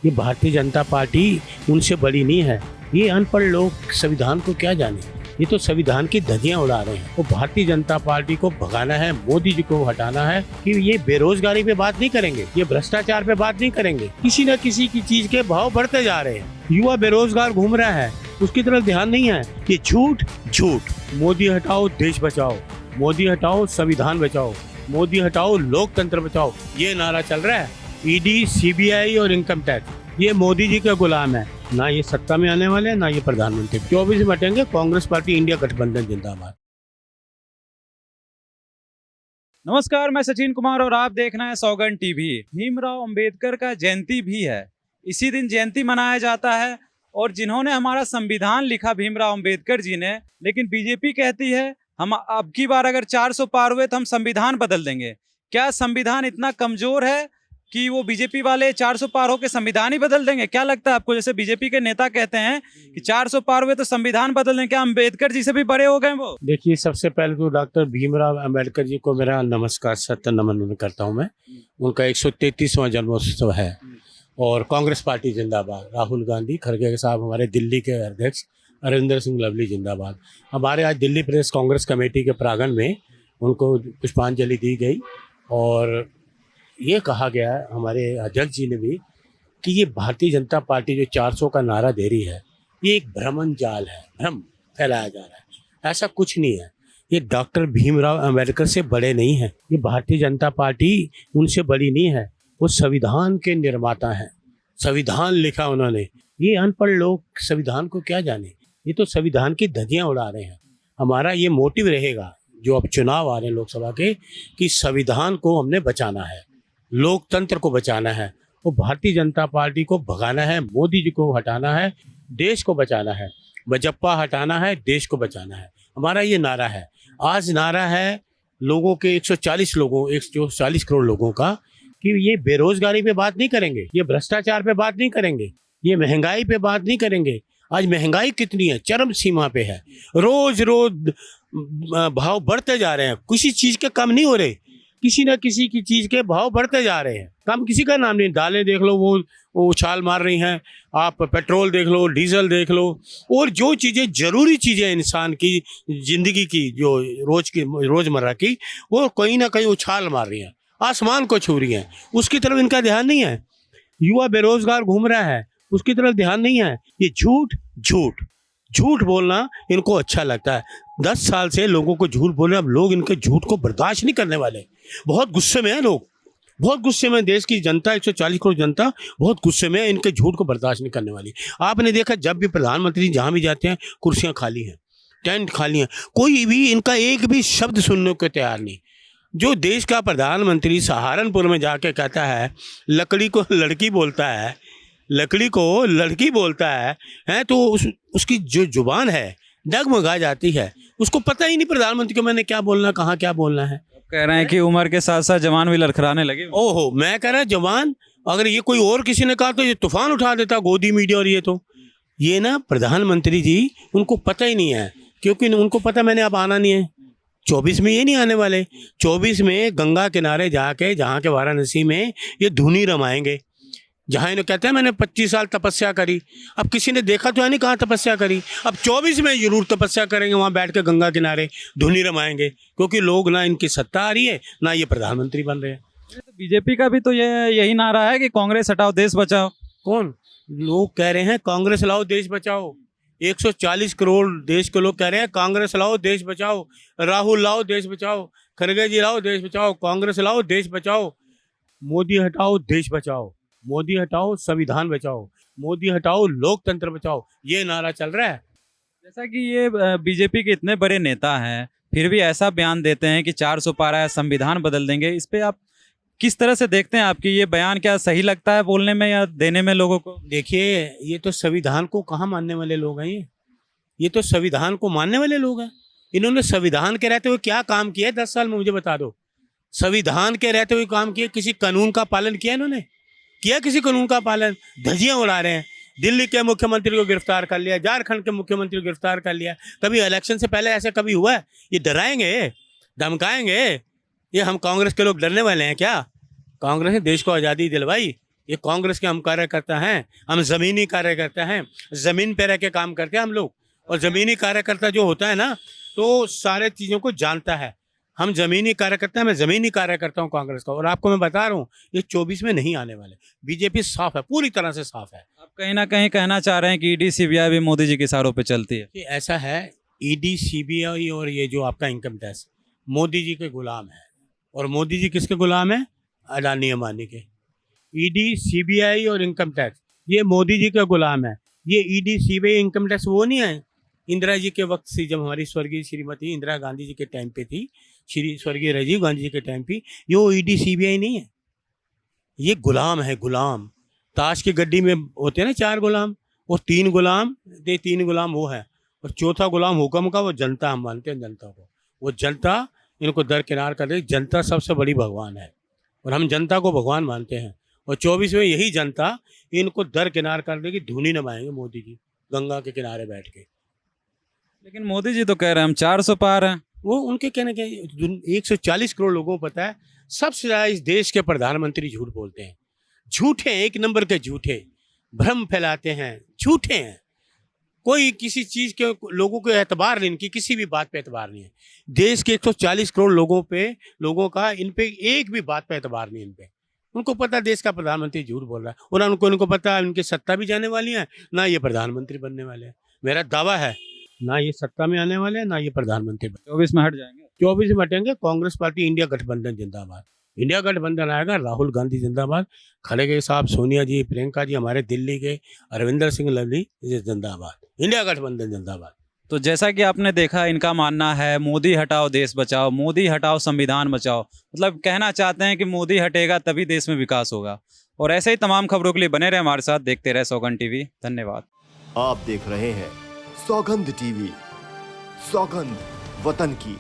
ये भारतीय जनता पार्टी उनसे बड़ी नहीं है। ये अनपढ़ लोग संविधान को क्या जाने, ये तो संविधान की धज्जियां उड़ा रहे हैं। वो भारतीय जनता पार्टी को भगाना है, मोदी जी को हटाना है कि ये बेरोजगारी पे बात नहीं करेंगे, ये भ्रष्टाचार पे बात नहीं करेंगे। किसी न किसी की चीज के भाव बढ़ते जा रहे हैं, युवा बेरोजगार घूम रहा है, उसकी तरफ ध्यान नहीं है। ये झूठ झूठ। मोदी हटाओ देश बचाओ, मोदी हटाओ संविधान बचाओ, मोदी हटाओ लोकतंत्र बचाओ, ये नारा चल रहा है। ईडी, सीबीआई और इनकम टैक्स ये मोदी जी का गुलाम है। ना ये सत्ता में आने वाले हैं, ना ये प्रधानमंत्री। 24 में हटेंगे। कांग्रेस पार्टी इंडिया गठबंधन जिंदाबाद। नमस्कार, मैं सचिन कुमार और आप देख रहे हैं सौगंध टीवी। भीमराव अंबेडकर का जयंती भी है, इसी दिन जयंती मनाया जाता है। और जिन्होंने हमारा संविधान लिखा भीमराव अंबेडकर जी ने, लेकिन बीजेपी कहती है हम अब की बार अगर 400 पार हुए तो हम संविधान बदल देंगे। क्या संविधान इतना कमजोर है कि वो बीजेपी वाले 400 पार होकर संविधान ही बदल देंगे? क्या लगता है आपको? जैसे बीजेपी के नेता कहते हैं कि 400 पार हुए तो संविधान बदल देंगे, क्या अंबेडकर जी से भी बड़े हो गए वो? देखिए, सबसे पहले तो डॉक्टर भीमराव अंबेडकर जी को मेरा नमस्कार, सत्य नमन करता हूँ मैं। उनका 133वां जन्मोत्सव है और कांग्रेस पार्टी जिंदाबाद। राहुल गांधी, खड़गे साहब हमारे दिल्ली के अध्यक्ष, अरिंदर सिंह लवली जिंदाबाद। हमारे आज दिल्ली प्रदेश कांग्रेस कमेटी के प्रांगण में उनको पुष्पांजलि दी गई और ये कहा गया हमारे अध्यक्ष जी ने भी कि ये भारतीय जनता पार्टी जो 400 का नारा दे रही है, ये एक भ्रमण जाल है, भ्रम फैलाया जा रहा है। ऐसा कुछ नहीं है। ये डॉक्टर भीमराव अंबेडकर से बड़े नहीं हैं। ये भारतीय जनता पार्टी उनसे बड़ी नहीं है। वो संविधान के निर्माता हैं, संविधान लिखा उन्होंने। ये अनपढ़ लोग संविधान को क्या जाने, ये तो संविधान की धज्जियां उड़ा रहे हैं। हमारा ये मोटिव रहेगा जो अब चुनाव आ रहे हैं लोकसभा के, कि संविधान को हमने बचाना है, लोकतंत्र को बचाना है, वो भारतीय जनता पार्टी को भगाना है, मोदी जी को हटाना है, देश को बचाना है, बजप्पा हटाना है, देश को बचाना है। हमारा ये नारा है। आज नारा है लोगों के 140 करोड़ लोगों का कि ये बेरोजगारी पे बात नहीं करेंगे, ये भ्रष्टाचार पे बात नहीं करेंगे, ये महंगाई पे बात नहीं करेंगे। आज महंगाई कितनी है, चरम सीमा पे है। रोज रोज भाव बढ़ते जा रहे हैं, किसी चीज के कम नहीं हो रहे। किसी न किसी की चीज के भाव बढ़ते जा रहे हैं, कम किसी का नाम नहीं। दालें देख लो, वो उछाल मार रही हैं। आप पेट्रोल देख लो, डीजल देख लो, और जो चीज़ें जरूरी चीज़ें इंसान की ज़िंदगी की, जो रोज़मर्रा की, वो कहीं ना कहीं उछाल मार रही हैं, आसमान को छू रही हैं। उसकी तरफ इनका ध्यान नहीं है। युवा बेरोजगार घूम रहा है, उसकी तरफ ध्यान नहीं है। ये झूठ झूठ झूठ बोलना इनको अच्छा लगता है। 10 साल से लोगों को झूठ बोले, अब लोग इनके झूठ को बर्दाश्त नहीं करने वाले। बहुत गुस्से में है लोग, बहुत गुस्से में। देश की जनता, 140 करोड़ जनता बहुत गुस्से में है, इनके झूठ को बर्दाश्त नहीं करने वाली। आपने देखा जब भी प्रधानमंत्री जहाँ भी जाते हैं, कुर्सियाँ खाली हैं, टेंट खाली हैं, कोई भी इनका एक भी शब्द सुनने को तैयार नहीं। जो देश का प्रधानमंत्री सहारनपुर में जाके कहता है लकड़ी को लड़की बोलता है, लकड़ी को लड़की बोलता है तो उसकी जो जुबान है डगमगा जाती है। उसको पता ही नहीं प्रधानमंत्री को मैंने क्या बोलना, कहाँ क्या बोलना है। कह रहे हैं कि उम्र के साथ साथ जवान भी लड़खड़ाने लगे। ओहो, मैं कह रहा जवान, अगर ये कोई और किसी ने कहा तो ये तूफान उठा देता गोदी मीडिया। और ये ना प्रधानमंत्री जी, उनको पता ही नहीं है, क्योंकि उनको पता मैंने अब आना नहीं है। 24 में ये नहीं आने वाले। 24 में गंगा किनारे जाके, जहाँ के वाराणसी में ये धुनी रमाएंगे, जहाँ इन्हें कहते हैं मैंने 25 साल तपस्या करी। अब किसी ने देखा तो है नहीं कहाँ तपस्या करी। अब 24 में जरूर तपस्या करेंगे, वहाँ बैठ के गंगा किनारे धुनी रमाएंगे, क्योंकि लोग ना इनकी सत्ता आ रही है, ना ये प्रधानमंत्री बन रहे हैं। तो बीजेपी का भी तो यही नारा है कि कांग्रेस हटाओ देश बचाओ। कौन लोग कह रहे हैं कांग्रेस लाओ देश बचाओ? 140 करोड़ देश के लोग कह रहे हैं कांग्रेस लाओ देश बचाओ, राहुल लाओ देश बचाओ, खड़गे जी लाओ देश बचाओ, कांग्रेस लाओ देश बचाओ। मोदी हटाओ देश बचाओ, मोदी हटाओ संविधान बचाओ, मोदी हटाओ लोकतंत्र बचाओ, ये नारा चल रहा है। जैसा कि ये बीजेपी के इतने बड़े नेता हैं, फिर भी ऐसा बयान देते हैं कि 400 पार है, संविधान बदल देंगे। इस पे आप किस तरह से देखते हैं? आपकी ये बयान क्या सही लगता है बोलने में या देने में लोगों को? देखिए, ये तो संविधान को कहाँ मानने वाले लोग हैं। ये तो संविधान को मानने वाले लोग हैं। इन्होंने संविधान के रहते हुए क्या काम किया है 10 साल में, मुझे बता दो। संविधान के रहते हुए काम किया? किसी कानून का पालन किया इन्होंने? किया किसी कानून का पालन? धज्जियां उड़ा रहे हैं। दिल्ली के मुख्यमंत्री को गिरफ्तार कर लिया, झारखंड के मुख्यमंत्री को गिरफ्तार कर लिया। कभी इलेक्शन से पहले ऐसा कभी हुआ है? ये डराएंगे, धमकाएंगे? ये हम कांग्रेस के लोग डरने वाले हैं क्या? कांग्रेस ने देश को आज़ादी दिलवाई, ये कांग्रेस के हम कार्यकर्ता हैं, हम ज़मीनी कार्यकर्ता हैं, ज़मीन पे रह के काम करते हैं हम लोग। और ज़मीनी कार्यकर्ता जो होता है ना, तो सारे चीज़ों को जानता है। हम ज़मीनी कार्यकर्ता हैं, मैं ज़मीनी कार्यकर्ता हूँ कांग्रेस का। और आपको मैं बता रहा हूँ, ये 24 में नहीं आने वाले। बीजेपी साफ है, पूरी तरह से साफ है। आप कहीं ना कहीं कहना चाह रहे हैं कि ईडी सीबीआई भी मोदी जी के इशारों पे चलती है। कि ऐसा है, ईडी सीबीआई और ये जो आपका इनकम टैक्स मोदी जी के गुलाम है। और मोदी जी किसके गुलाम है? अडानी अंबानी के। ईडी सीबीआई और इनकम टैक्स ये मोदी जी का गुलाम है। ये ईडी सीबीआई इनकम टैक्स वो नहीं है इंदिरा जी के वक्त से, जब हमारी स्वर्गीय श्रीमती इंदिरा गांधी जी के टाइम पे थी, श्री स्वर्गीय राजीव गांधी जी के टाइम पे। ये वो ईडी सीबीआई नहीं है, ये गुलाम है, गुलाम। ताश की गड्डी में होते हैं ना 4 गुलाम, और 3 गुलाम, ये 3 गुलाम वो है। और चौथा गुलाम हुक्म का, वो जनता। हम मानते हैं जनता को, वो जनता इनको दरकिनार कर दे। जनता सबसे बड़ी भगवान है और हम जनता को भगवान मानते हैं। और 24 में यही जनता इनको दरकिनार कर देगी, धूनी नमाएंगे मोदी जी गंगा के किनारे बैठ के। लेकिन मोदी जी तो कह रहे हैं हम 400 पार हैं। वो उनके कहने के 140 करोड़ लोगों को पता है। सबसे ज़्यादा इस देश के प्रधानमंत्री झूठ बोलते हैं, झूठे हैं, 1 नंबर के झूठे, भ्रम फैलाते हैं, झूठे हैं। कोई किसी चीज़ के लोगों को एतबार नहीं, इनकी किसी भी बात पे एतबार नहीं है। देश के 140 करोड़ लोगों का इन पे एक भी बात पे एतबार नहीं। इन पे उनको पता है देश का प्रधानमंत्री झूठ बोल रहा है, और उनको पता है उनकी सत्ता भी जाने वाली है, ना ये प्रधानमंत्री बनने वाले हैं। मेरा दावा है, ना ये सत्ता में आने वाले हैं, ना ये प्रधानमंत्री बने। 24 में हट जाएंगे। 24 में हटेंगे। कांग्रेस पार्टी, इंडिया गठबंधन जिंदाबाद। इंडिया गठबंधन आएगा, राहुल गांधी जिंदाबाद, खड़गे साहब, सोनिया जी, प्रियंका जी, हमारे दिल्ली के अरविंदर सिंह लवली जिंदाबाद, इंडिया गठबंधन जिंदाबाद। तो जैसा कि आपने देखा, इनका मानना है मोदी हटाओ देश बचाओ, मोदी हटाओ संविधान बचाओ। मतलब कहना चाहते हैं कि मोदी हटेगा तभी देश में विकास होगा। और ऐसे ही तमाम खबरों के लिए बने रहे हमारे साथ, देखते रहे सौगंध टीवी। धन्यवाद। आप देख रहे हैं सौगंध टीवी, सौगंध वतन की।